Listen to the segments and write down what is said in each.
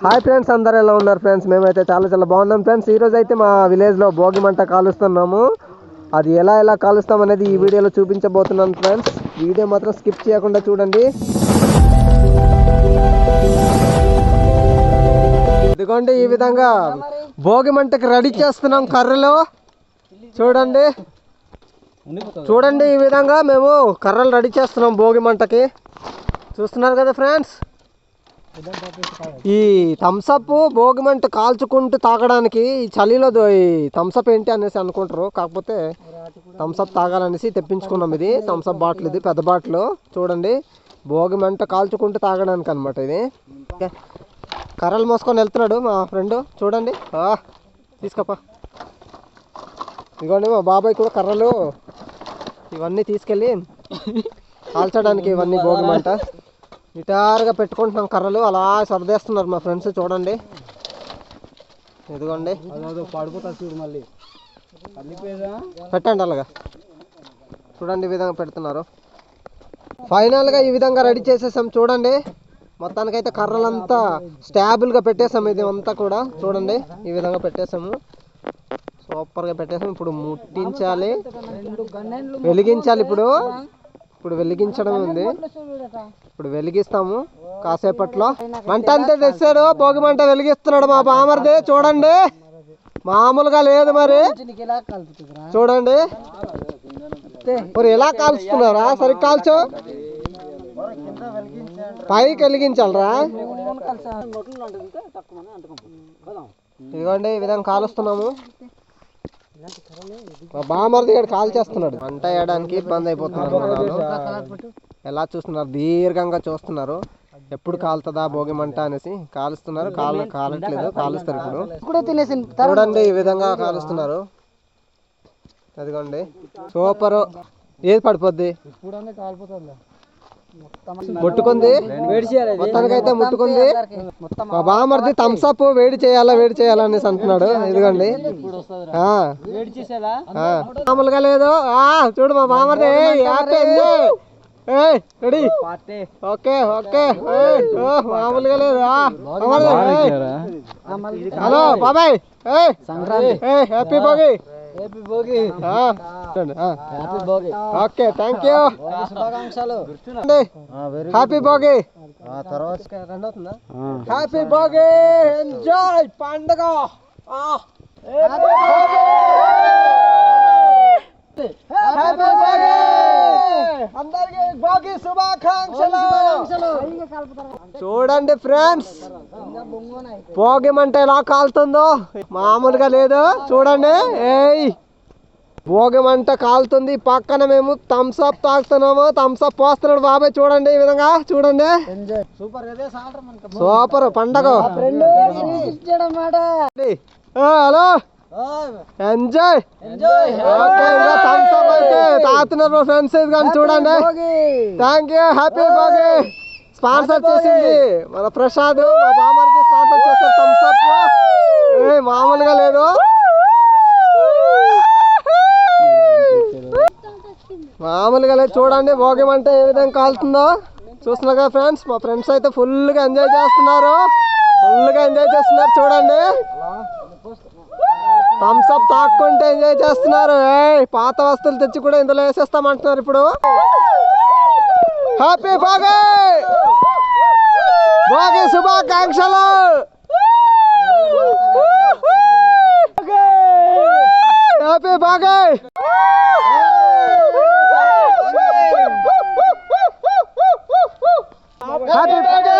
Hi friends, అందరు ఎలా ఉన్నారు ఫ్రెండ్స్? మేమైతే చాలా బాగున్నాం ఫ్రెండ్స్. ఈరోజు అయితే మా విలేజ్లో భోగి మంట కాలుస్తున్నాము. అది ఎలా కాలుస్తాం అనేది ఈ వీడియోలో చూపించబోతున్నాను ఫ్రెండ్స్. వీడియో మాత్రం స్కిప్ చేయకుండా చూడండి. ఇదిగోండి, ఈ విధంగా భోగి మంటకి రెడీ చేస్తున్నాం కర్రలు. చూడండి ఈ విధంగా మేము కర్రలు రెడీ చేస్తున్నాం భోగి మంటకి. చూస్తున్నారు కదా ఫ్రెండ్స్. ఈ థమ్సప్ భోగి మంట కాల్చుకుంటూ తాగడానికి ఈ చలిలో ఈ థమ్సప్ ఏంటి అనేసి అనుకుంటారు. కాకపోతే థమ్సప్ తాగాలనేసి తెప్పించుకున్నాం. ఇది థమ్సప్ బాటిల్, ఇది పెద్ద బాటిల్. చూడండి, భోగి మంట కాల్చుకుంటూ తాగడానికి అనమాట ఇది. కర్రలు మోసుకొని వెళ్తున్నాడు మా ఫ్రెండ్. చూడండి, తీసుకోపా. ఇదిగోండి, మా బాబాయ్ కూడా కర్రలు ఇవన్నీ తీసుకెళ్ళి కాల్చడానికి. ఇవన్నీ భోగి మంట నిటారుగా పెట్టుకుంటున్నాం కర్రలు. అలా సర్దేస్తున్నారు మా ఫ్రెండ్స్. చూడండి, ఇదిగోండి, మళ్ళీ పెట్టండి అలాగా. చూడండి, ఈ విధంగా పెడుతున్నారు. ఫైనల్గా ఈ విధంగా రెడీ చేసేసాం. చూడండి, మొత్తానికైతే కర్రలంతా స్టాబుల్గా పెట్టేసాము. ఇది అంతా కూడా చూడండి, ఈ విధంగా పెట్టేసాము. సూపర్గా పెట్టేసాము. ఇప్పుడు ముట్టించాలి, వెలిగించాలి. ఇప్పుడు వెలిగించడం ఉంది. ఇప్పుడు వెలిగిస్తాము కాసేపట్లో. మంట అంతే తెచ్చాడు, భోగి మంట వెలిగిస్తున్నాడు మా బామర్ది. చూడండి, మామూలుగా లేదు మరి. చూడండి, మరి ఎలా కాల్చుతున్నారా? సరిగ్గా కాల్చు, పైకి వెలిగించాలరా. ఇదిగోండి, ఈ విధంగా కాలుస్తున్నాము. మా బామర్ది గారు కాల్ చేస్తున్నాడు. వంట వేయడానికి ఇబ్బంది అయిపోతున్నారు జనాలు. ఎలా చూస్తున్నారు, దీర్ఘంగా చూస్తున్నారు. ఎప్పుడు కాలుతుందా భోగి మంట అనేసి కాలుస్తున్నారు. కాలట్లేదు, కాలుస్తారు ఇప్పుడు. చూడండి, ఈ విధంగా కాలుస్తున్నారు. అదిగోండి, సూపరు. ఏది పడిపోద్ది, ముట్టుకుంది. మొత్తానికైతే ముట్టుకుంది. మా బామర్ది థమ్సప్ వేడి చేయాలా అనేసి అంటున్నాడు. ఇదిగోండి, మామూలుగా లేదు. చూడు మా బామర్ది. రెడీ, ఓకే మామూలుగా లేదు. హలో బాబాయ్, happy Bhogi. Okay, thank you, శుభాకాంక్షలు. Happy Bhogi. Happy Bhogi, enjoy పండుగ. అందరికి భోగి శుభాకాంక్షలు. చూడండి ఫ్రెండ్స్, భోగి మంట ఎలా కాలుతుందో మామూలుగా లేదు. చూడండి, భోగి మంట కాలుతుంది. పక్కన మేము థమ్సప్ తాగుతున్నాము. థమ్సప్ పోస్తున్నాడు బాబాయ్. చూడండి, ఈ విధంగా చూడండి. సూపర్ పండగ. Hello, enjoy. థమ్సప్ అయితే తాగుతున్నారు ఫ్రెండ్స్. కానీ చూడండి, thank you, happy Bhogi. Sponsor చేసింది మన ప్రసాద్, మా బామర్ది స్పాన్సర్ చేస్తారు థమ్సప్. మామూలుగా లేదు, మామూలుగా లేదు. చూడండి, భోగి మంట ఏ విధంగా కాలుతుందో చూస్తున్నారు కదా ఫ్రెండ్స్. మా ఫ్రెండ్స్ అయితే ఫుల్గా ఎంజాయ్ చేస్తున్నారు. చూడండి, థమ్సప్ తాక్కుంటే ఎంజాయ్ చేస్తున్నారు. పాత వస్తువులు తెచ్చి కూడా ఇందులో వేసేస్తామంటున్నారు ఇప్పుడు. హ్యాపీ భోగి, భోగి శుభాకాంక్షలు. హ్యాపీ భోగి. హ్యాపీ భోగి.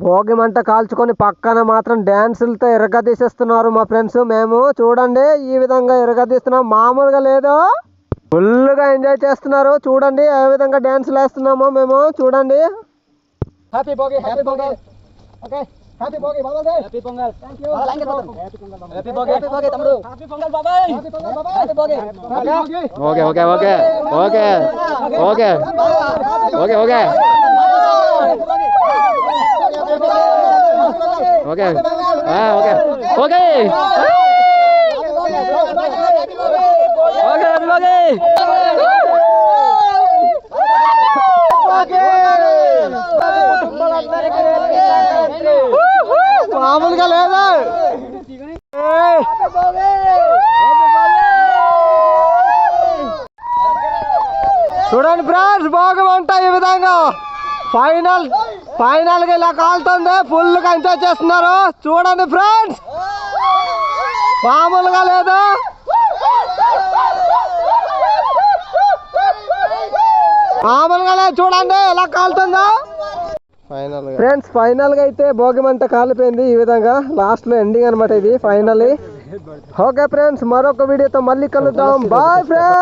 భోగి మంట కాల్చుకొని పక్కన మాత్రం డ్యాన్సులతో ఎరగదీసేస్తున్నారు మా ఫ్రెండ్స్. మేము చూడండి, ఈ విధంగా ఎరగదీస్తున్నాం. మామూలుగా లేదు, ఫుల్గా ఎంజాయ్ చేస్తున్నారు. చూడండి, ఏ విధంగా డ్యాన్సులు వేస్తున్నామో మేము. చూడండి, happy Bhogi, happy Bhogi. Okay, happy Bhogi బాబాయ్. Happy Pongal. Thank you. Happy Bhogi, happy Bhogi తమ్ముడు. హ్యాపీ పొంగల్ బాబాయ్. హ్యాపీ పొంగల్ బాబాయ్. Happy Bhogi. Okay okay okay okay okay okay okay okay okay okay మామూలుగా లేదా చూడండి ఫ్రెండ్స్, భోగమంట ఈ విధంగా ఫైనల్ గా ఇలా కాలుతుంది. ఫుల్ గా ఎంజాయ్ చేస్తున్నారు చూడండి ఫ్రెండ్స్, మామూలుగా లేదు. మామూలుగా లేదు, చూడండి ఎలా కాలుతుందో. ఫ్రెండ్స్ ఫైనల్ గా అయితే భోగిమంట కాలిపోయింది ఈ విధంగా. లాస్ట్ లో ఎండింగ్ అనమాట ఇది ఫైనల్లీ. ఓకే ఫ్రెండ్స్, మరొక వీడియోతో మళ్ళీ కలుద్దాం. Bye friends.